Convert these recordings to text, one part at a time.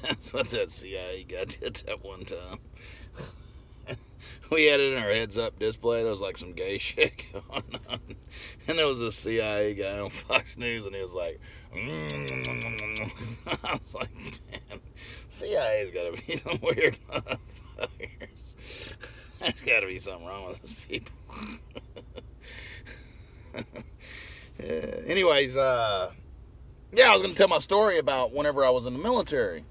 That's what that CIA guy did that one time. We had it in our heads-up display. There was like some gay shit going on. And there was a CIA guy on Fox News, and he was like, I was like, man, CIA's got to be some weird motherfuckers. There's got to be something wrong with those people. Anyways, I was going to tell my story about whenever I was in the military.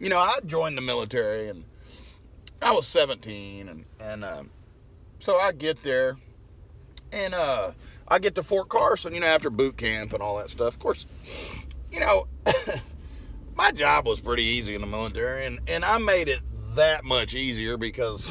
I joined the military, and I was 17, and so I get there, and I get to Fort Carson, after boot camp and all that stuff. Of course, my job was pretty easy in the military, and I made it that much easier because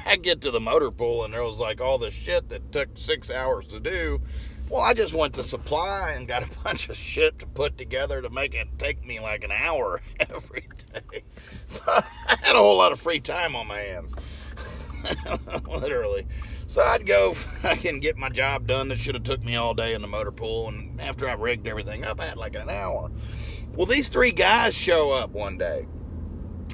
I get to the motor pool, and there was like all this shit that took 6 hours to do. Well, I just went to supply and got a bunch of shit to put together to make it take me like an hour every day. So I had a whole lot of free time on my hands. Literally. So I'd go, I can get my job done that should have took me all day in the motor pool. And after I rigged everything up, I had like an hour. Well, these three guys show up one day.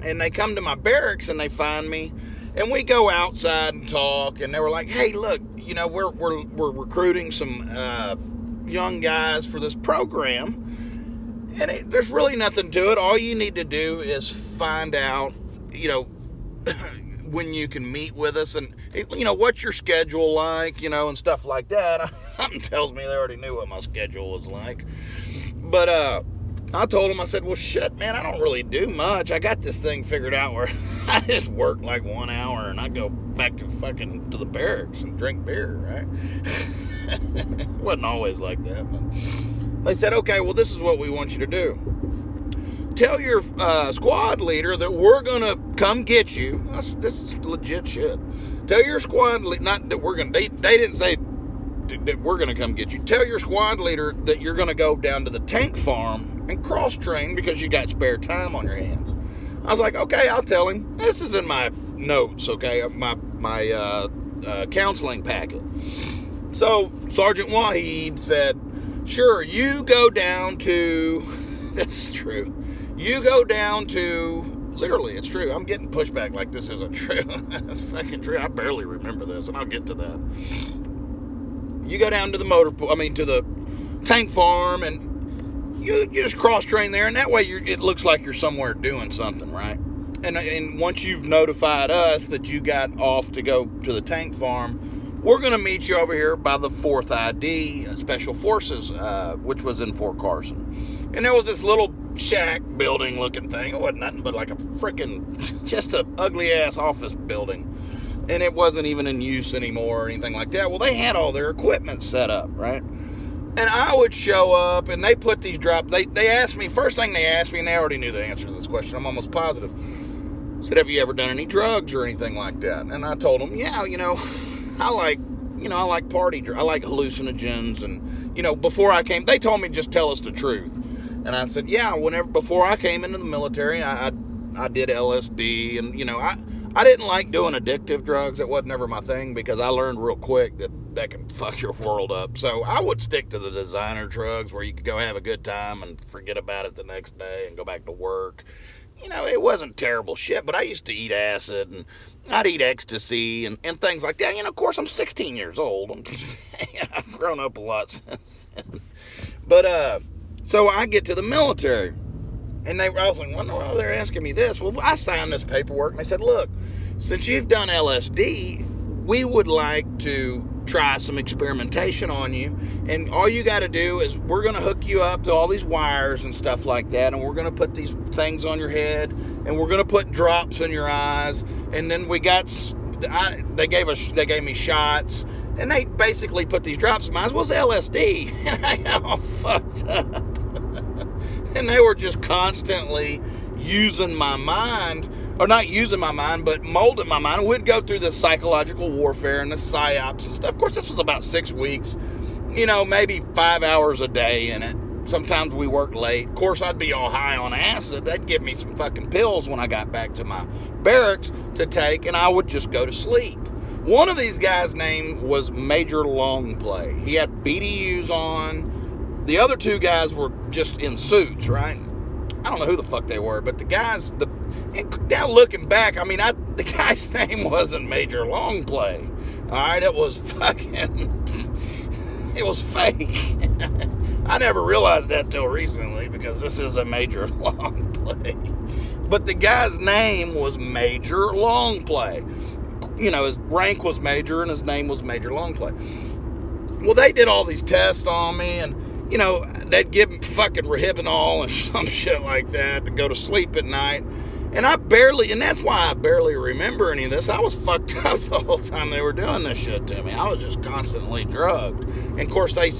And they come to my barracks and they find me. And we go outside and talk, and they were like, hey, look, we're recruiting some young guys for this program, and there's really nothing to it. All you need to do is find out, when you can meet with us, and, what's your schedule like, and stuff like that. Something tells me they already knew what my schedule was like. But I told him, I said, well, shit, man, I don't really do much. I got this thing figured out where I just work like 1 hour and I go back to the barracks and drink beer, right? It wasn't always like that, but they said, okay, well, this is what we want you to do. Tell your squad leader that we're going to come get you. This is legit shit. Tell your squad leader, not that we're going to, they didn't say that we're going to come get you. Tell your squad leader that you're going to go down to the tank farm and cross-train because you got spare time on your hands. I was like, okay, I'll tell him. This is in my notes, okay, my counseling packet. So Sergeant Wahid said, sure, you go down to, that's true, you go down to, literally, it's true. I'm getting pushback like this isn't true. That's fucking true. I barely remember this, and I'll get to that. You go down to the to the tank farm, and you just cross-train there, and that way it looks like you're somewhere doing something, right? And once you've notified us that you got off to go to the tank farm, we're going to meet you over here by the 4th ID Special Forces, which was in Fort Carson. And there was this little shack building looking thing. It wasn't nothing but like a freaking, just a ugly-ass office building. And it wasn't even in use anymore or anything like that. Well, they had all their equipment set up, right? And I would show up, and they put these drops. They asked me, first thing they asked me, and they already knew the answer to this question, I'm almost positive, said, have you ever done any drugs or anything like that? And I told them, yeah, I like I like hallucinogens. And, before I came, they told me just tell us the truth. And I said, yeah, before I came into the military, I did LSD, and, I didn't like doing addictive drugs. It wasn't ever my thing because I learned real quick that can fuck your world up. So I would stick to the designer drugs where you could go have a good time and forget about it the next day and go back to work. It wasn't terrible shit, but I used to eat acid, and I'd eat ecstasy and things like that. Of course, I'm 16 years old. I've grown up a lot since then. But, so I get to the military. And I was like, well, they're asking me this. Well, I signed this paperwork, and they said, look, since you've done LSD, we would like to try some experimentation on you. And all you got to do is we're going to hook you up to all these wires and stuff like that, and we're going to put these things on your head, and we're going to put drops in your eyes. And then they gave me shots, and they basically put these drops in my eyes. Well, it's LSD. And I got all fucked up. And they were just constantly using my mind, or not using my mind, but molding my mind. We'd go through this psychological warfare and the psyops and stuff. Of course, this was about 6 weeks, maybe 5 hours a day in it. Sometimes we worked late. Of course, I'd be all high on acid. They'd give me some fucking pills when I got back to my barracks to take, and I would just go to sleep. One of these guys' name was Major Longplay. He had BDUs on. The other two guys were just in suits, right? I don't know who the fuck they were, but the guys, now looking back, I mean, the guy's name wasn't Major Longplay. All right, it was it was fake. I never realized that till recently, because this is a Major Longplay. But the guy's name was Major Longplay. You know, his rank was Major and his name was Major Longplay. Well, they did all these tests on me, and, you know, they'd give me fucking Rohypnol and some shit like that to go to sleep at night. And that's why I barely remember any of this. I was fucked up the whole time they were doing this shit to me. I was just constantly drugged. And of course, they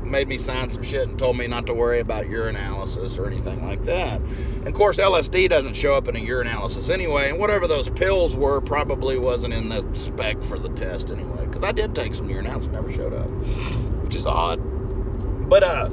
made me sign some shit and told me not to worry about urinalysis or anything like that. And of course, LSD doesn't show up in a urinalysis anyway. And whatever those pills were probably wasn't in the spec for the test anyway. Because I did take some urinalysis, never showed up, which is odd. But,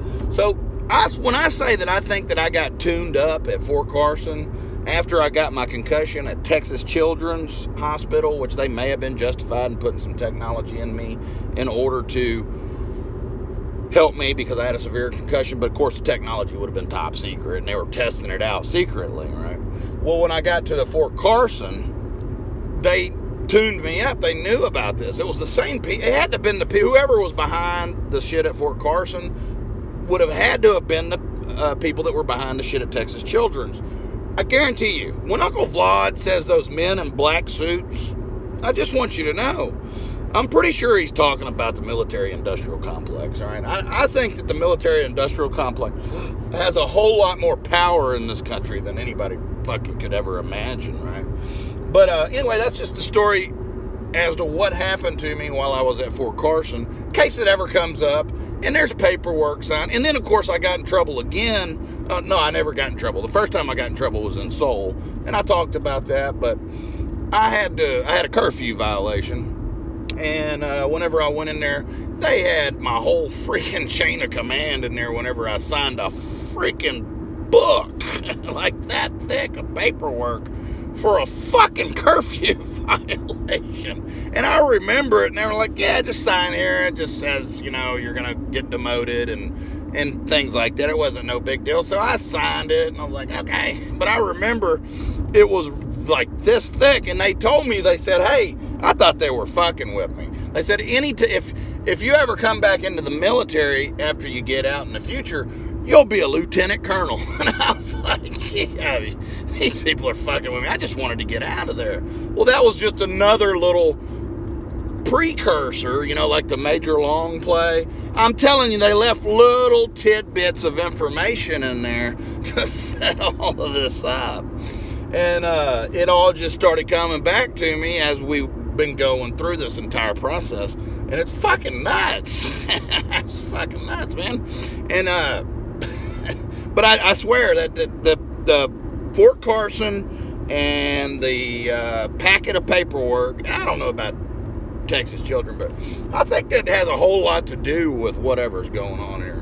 when I say that I think that I got tuned up at Fort Carson after I got my concussion at Texas Children's Hospital, which they may have been justified in putting some technology in me in order to help me because I had a severe concussion, but of course the technology would have been top secret and they were testing it out secretly, right? Well, when I got to the Fort Carson, they tuned me up. They knew about this. It was the same people. It had to have been whoever was behind the shit at Fort Carson would have had to have been the people that were behind the shit at Texas Children's. I guarantee you, when Uncle Vlad says those men in black suits, I just want you to know, I'm pretty sure he's talking about the military-industrial complex, all right? I think that the military-industrial complex has a whole lot more power in this country than anybody fucking could ever imagine, right? But anyway, that's just the story as to what happened to me while I was at Fort Carson, in case it ever comes up. And there's paperwork signed. And then, of course, I got in trouble again. No, I never got in trouble. The first time I got in trouble was in Seoul. And I talked about that. But I had a curfew violation. And whenever I went in there, they had my whole freaking chain of command in there whenever I signed a freaking book like that thick of paperwork for a fucking curfew violation. And I remember it, and they were like, yeah, just sign here. It just says, you know, you're going to get demoted and things like that. It wasn't no big deal. So I signed it, and I was like, okay. But I remember it was like this thick, and they told me, they said, hey, I thought they were fucking with me. They said, if you ever come back into the military after you get out in the future, you'll be a lieutenant colonel. And I was like, yeah, these people are fucking with me. I just wanted to get out of there. Well, that was just another little precursor, you know, like the Major Longplay. I'm telling you, they left little tidbits of information in there to set all of this up. And it all just started coming back to me as we've been going through this entire process. And it's fucking nuts. It's fucking nuts, man. And, but I swear that the Fort Carson and the packet of paperwork, and I don't know about Texas Children, but I think that has a whole lot to do with whatever's going on here.